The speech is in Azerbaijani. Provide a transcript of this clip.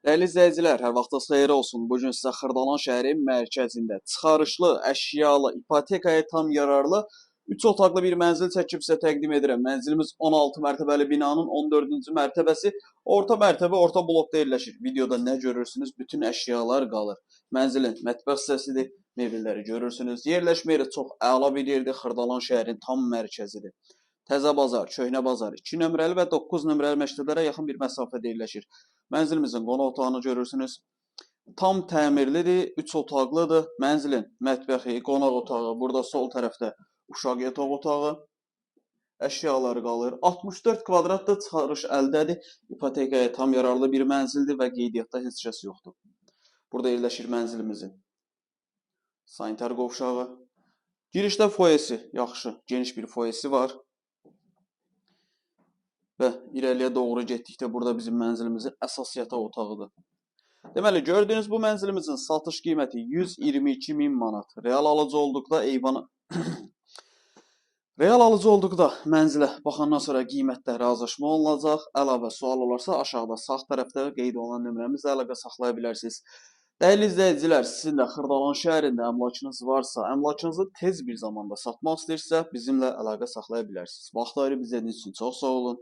Dəyərli izləyicilər, hər vaxtınız xeyir olsun. Bu gün sizə Xırdalan şəhərin mərkəzində çıxarışlı, əşyalı, ipotekaya tam yararlı 3 otaqlı bir mənzil çəkib sizə təqdim edirəm. Mənzilimiz 16 mərtəbəli binanın 14-cü mərtəbəsi, orta mərtəbə, orta blokda yerləşir. Videoda nə görürsünüz? Bütün əşyalar qalır. Mənzilin mətbəx hissəsidir, mebelləri görürsünüz. Yerləşmə yeri çox əla bir yerdir. Xırdalan şəhərin tam mərkəzidir. Təzə bazar, köhnə bazar 2 nömrəli və 9 nömrəli məktəblərə yaxın bir məsafədə yerləşir. Mənzilimizin qonaq otağını görürsünüz. Tam təmirlidir, 3 otaqlıdır. Mənzilin mətbəxi, qonaq otağı, burada sol tərəfdə uşaq yataq otağı, əşyaları qalır. 64 kvadratlı çıxarış əldədir. İpotekaya tam yararlı bir mənzildir və qeydiyyatda heç kəs yoxdur. Burada yerləşir mənzilimizin sanitar qovşağı. Girişdə foyesi, yaxşı, geniş bir foyesi var. Və irəliyə doğru getdikdə burada bizim mənzilimizin əsas yataq otağıdır. Deməli, gördüyünüz bu mənzilimizin satış qiyməti 122.000 manat. Real alıcı olduqda mənzilə baxandan sonra qiymətdə razılaşma olunacaq. Əlavə sual olarsa aşağıda sağ tərəfdə qeyd olunan nömrəmizlə əlaqə saxlaya bilərsiniz. Dəyərli izləyicilər, sizin də Xırdalan şəhərində əmlakınız varsa, əmlakınızı tez bir zamanda satmaq istəyirsə, bizimlə əlaqə saxlaya bilərsiniz. Vaxt ayırıb izlədiyiniz üçün çox sağ olun.